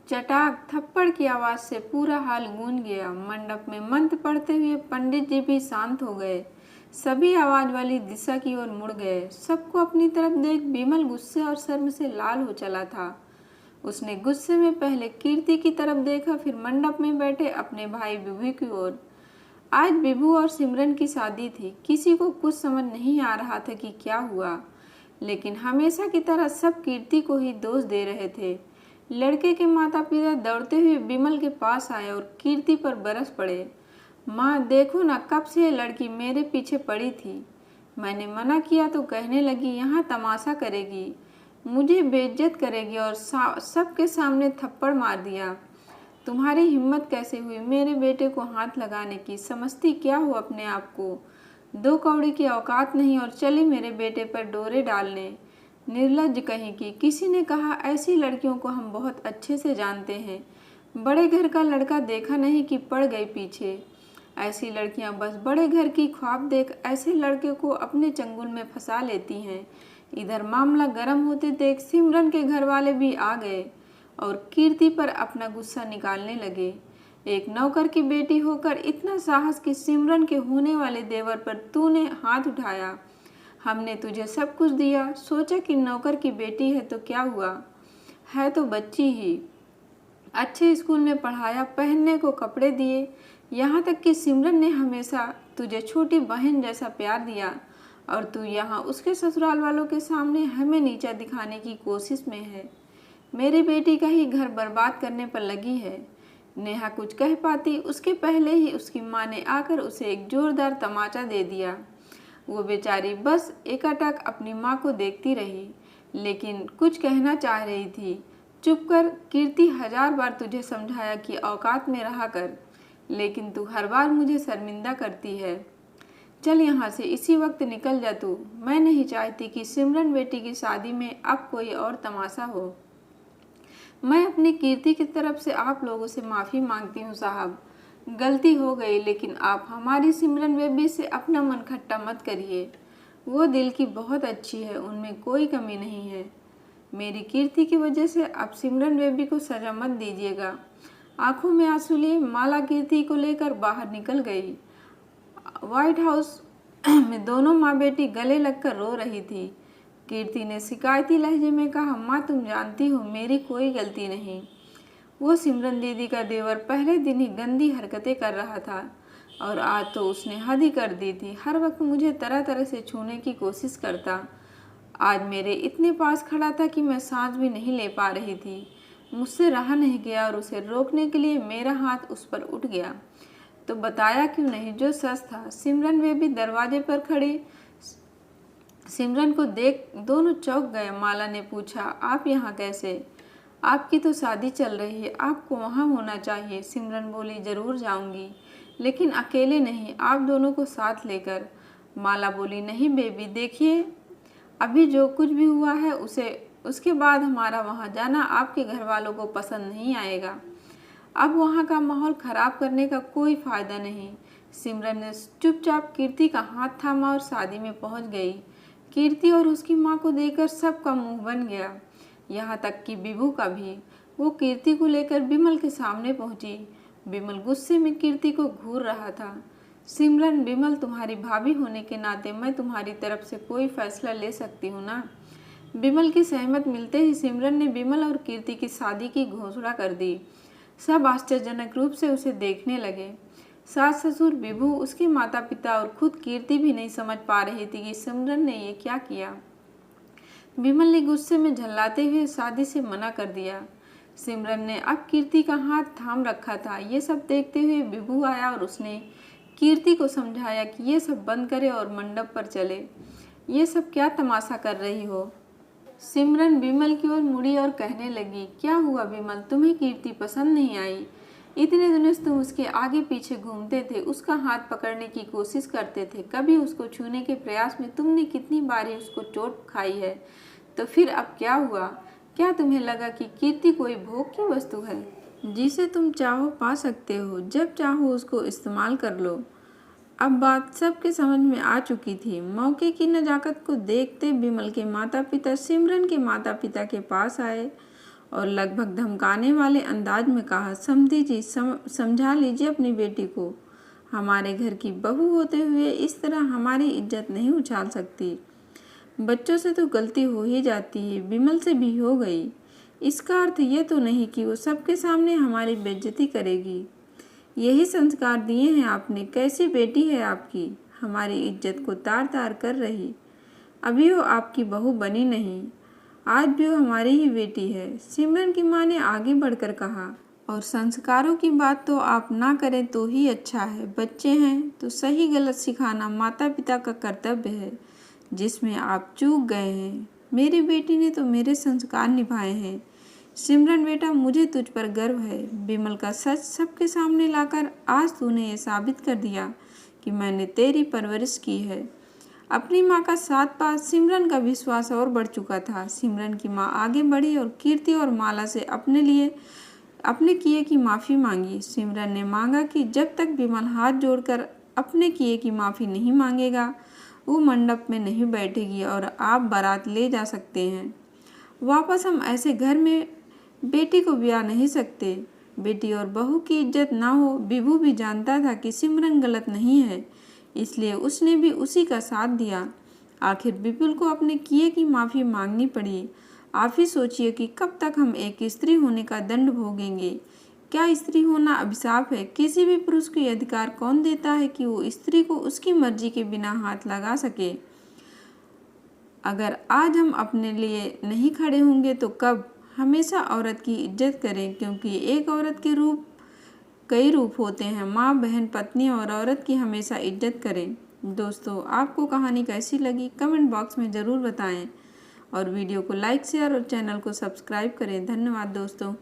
चटाक थप्पड़ की आवाज से पूरा हाल गूंज गया। मंडप में मंत्र पढ़ते हुए पंडित जी भी शांत हो गए। सभी आवाज वाली दिशा की ओर मुड़ गए। सबको अपनी तरफ देख विमल गुस्से और शर्म से लाल हो चला था। उसने गुस्से में पहले कीर्ति की तरफ देखा, फिर मंडप में बैठे अपने भाई विभू की ओर। आज विभू और सिमरन की शादी थी। किसी को कुछ समझ नहीं आ रहा था कि क्या हुआ, लेकिन हमेशा की तरह सब कीर्ति को ही दोष दे रहे थे। लड़के के माता पिता दौड़ते हुए विमल के पास आए और कीर्ति पर बरस पड़े। माँ देखो ना, कब से ये लड़की मेरे पीछे पड़ी थी। मैंने मना किया तो कहने लगी यहाँ तमाशा करेगी, मुझे बेइज्जत करेगी और सबके सामने थप्पड़ मार दिया। तुम्हारी हिम्मत कैसे हुई मेरे बेटे को हाथ लगाने की? समझती क्या हो अपने आप को? 2 कौड़ी की औकात नहीं और चली मेरे बेटे पर डोरे डालने। निर्लज्ज कहीं की। किसी ने कहा ऐसी लड़कियों को हम बहुत अच्छे से जानते हैं। बड़े घर का लड़का देखा नहीं कि पड़ गई पीछे। ऐसी लड़कियां बस बड़े घर की ख्वाब देख ऐसे लड़के को अपने चंगुल में फंसा लेती हैं। इधर मामला गर्म होते देख सिमरन के घर वाले भी आ गए और कीर्ति पर अपना गुस्सा निकालने लगे। एक नौकर की बेटी होकर इतना साहस कि सिमरन के होने वाले देवर पर तूने हाथ उठाया। हमने तुझे सब कुछ दिया, सोचा कि नौकर की बेटी है तो क्या हुआ, है तो बच्ची ही। अच्छे स्कूल में पढ़ाया, पहनने को कपड़े दिए, यहाँ तक कि सिमरन ने हमेशा तुझे छोटी बहन जैसा प्यार दिया और तू यहाँ उसके ससुराल वालों के सामने हमें नीचा दिखाने की कोशिश में है। मेरी बेटी का ही घर बर्बाद करने पर लगी है। नेहा कुछ कह पाती उसके पहले ही उसकी माँ ने आकर उसे एक जोरदार तमाचा दे दिया। वो बेचारी बस एकाटक अपनी माँ को देखती रही, लेकिन कुछ कहना चाह रही थी। चुप कर कीर्ति, 1000 बार तुझे समझाया कि औकात में रहा कर, लेकिन तू हर बार मुझे शर्मिंदा करती है। चल यहाँ से इसी वक्त निकल जा तू। मैं नहीं चाहती कि सिमरन बेटी की शादी में अब कोई और तमाशा हो। मैं अपनी कीर्ति की तरफ से आप लोगों से माफ़ी मांगती हूँ साहब, गलती हो गई, लेकिन आप हमारी सिमरन बेबी से अपना मन खट्टा मत करिए। वो दिल की बहुत अच्छी है, उनमें कोई कमी नहीं है। मेरी कीर्ति की वजह से अब सिमरन बेबी को सजा मत दीजिएगा। आंखों में आंसू लिए माला कीर्ति को लेकर बाहर निकल गई। व्हाइट हाउस में दोनों माँ बेटी गले लगकर रो रही थी। कीर्ति ने शिकायती लहजे में कहा, माँ तुम जानती हो मेरी कोई गलती नहीं। वो सिमरन दीदी का देवर पहले दिन ही गंदी हरकतें कर रहा था और आज तो उसने हद ही कर दी थी। हर वक्त मुझे तरह तरह से छूने की कोशिश करता। आज मेरे इतने पास खड़ा था कि मैं सांस भी नहीं ले पा रही थी। मुझसे रहा नहीं गया और उसे रोकने के लिए मेरा हाथ उस पर उठ गया। तो बताया क्यों नहीं जो सच था। सिमरन वे भी दरवाजे पर खड़ी सिमरन को देख दोनों चौंक गए। माला ने पूछा, आप यहाँ कैसे? आपकी तो शादी चल रही है, आपको वहाँ होना चाहिए। सिमरन बोली, जरूर जाऊंगी, लेकिन अकेले नहीं, आप दोनों को साथ लेकर। माला बोली, नहीं बेबी, देखिए अभी जो कुछ भी हुआ है उसके बाद हमारा वहाँ जाना आपके घर वालों को पसंद नहीं आएगा। अब वहाँ का माहौल खराब करने का कोई फायदा नहीं। सिमरन ने चुपचाप कीर्ति का हाथ थामा और शादी में पहुँच गई। कीर्ति और उसकी माँ को देखकर सबका मुंह बन गया, यहाँ तक कि विभू का भी। वो कीर्ति को लेकर विमल के सामने पहुंची। विमल गुस्से में कीर्ति को घूर रहा था। सिमरन, विमल तुम्हारी भाभी होने के नाते मैं तुम्हारी तरफ से कोई फैसला ले सकती हूँ ना? विमल की सहमत मिलते ही सिमरन ने विमल और कीर्ति की शादी की घोषणा कर दी। सब आश्चर्यजनक रूप से उसे देखने लगे। सास ससुर, विभू, उसके माता पिता और खुद कीर्ति भी नहीं समझ पा रही थी कि सिमरन ने ये क्या किया। विमल ने गुस्से में झल्लाते हुए शादी से मना कर दिया। सिमरन ने अब कीर्ति का हाथ थाम रखा था। ये सब देखते हुए विभू आया और उसने कीर्ति को समझाया कि ये सब बंद करे और मंडप पर चले। ये सब क्या तमाशा कर रही हो? सिमरन विमल की ओर मुड़ी और कहने लगी, क्या हुआ विमल, तुम्हें कीर्ति पसंद नहीं आई? इतने दिनों से तुम उसके आगे पीछे घूमते थे, उसका हाथ पकड़ने की कोशिश करते थे, कभी उसको छूने के प्रयास में तुमने कितनी बारी उसको चोट खाई है, तो फिर अब क्या हुआ? क्या तुम्हें लगा कि कीर्ति कोई भोग की वस्तु है जिसे तुम चाहो पा सकते हो, जब चाहो उसको इस्तेमाल कर लो? अब बात सबके समझ में आ चुकी थी। मौके की नजाकत को देखते विमल के माता पिता सिमरन के माता पिता के पास आए और लगभग धमकाने वाले अंदाज में कहा, समधी जी समझा लीजिए अपनी बेटी को। हमारे घर की बहू होते हुए इस तरह हमारी इज्जत नहीं उछाल सकती। बच्चों से तो गलती हो ही जाती है, विमल से भी हो गई। इसका अर्थ ये तो नहीं कि वो सबके सामने हमारी बेइज्जती करेगी। यही संस्कार दिए हैं आपने। कैसी बेटी है आपकी, हमारी इज्जत को तार तार कर रही। अभी वो आपकी बहू बनी नहीं, आज भी वो हमारी ही बेटी है, सिमरन की माँ ने आगे बढ़कर कहा। और संस्कारों की बात तो आप ना करें तो ही अच्छा है। बच्चे हैं तो सही गलत सिखाना माता पिता का कर्तव्य है, जिसमें आप चूक गए हैं। मेरी बेटी ने तो मेरे संस्कार निभाए हैं। सिमरन बेटा, मुझे तुझ पर गर्व है। विमल का सच सबके सामने लाकर आज तूने ये साबित कर दिया कि मैंने तेरी परवरिश की है। अपनी माँ का साथ पा सिमरन का विश्वास और बढ़ चुका था। सिमरन की माँ आगे बढ़ी और कीर्ति और माला से अपने किए की माफ़ी मांगी। सिमरन ने मांगा कि जब तक विमल हाथ जोड़कर अपने किए की माफ़ी नहीं मांगेगा, वो मंडप में नहीं बैठेगी और आप बारात ले जा सकते हैं। वापस हम ऐसे घर में बेटी को ब्याह नहीं सकते। बेटी और बहू की इज्जत ना हो। विभू भी जानता था कि सिमरन गलत नहीं है, इसलिए उसने भी उसी का साथ दिया। आखिर विपुल को अपने किए की माफ़ी मांगनी पड़ी। आप ही सोचिए कि कब तक हम एक स्त्री होने का दंड भोगेंगे। क्या स्त्री होना अभिशाप है? किसी भी पुरुष को अधिकार कौन देता है कि वो स्त्री को उसकी मर्जी के बिना हाथ लगा सके? अगर आज हम अपने लिए नहीं खड़े होंगे तो कब? हमेशा औरत की इज्जत करें, क्योंकि एक औरत के रूप कई रूप होते हैं। माँ, बहन, पत्नी और औरत की हमेशा इज्जत करें। दोस्तों, आपको कहानी कैसी लगी कमेंट बॉक्स में ज़रूर बताएं और वीडियो को लाइक शेयर और चैनल को सब्सक्राइब करें। धन्यवाद दोस्तों।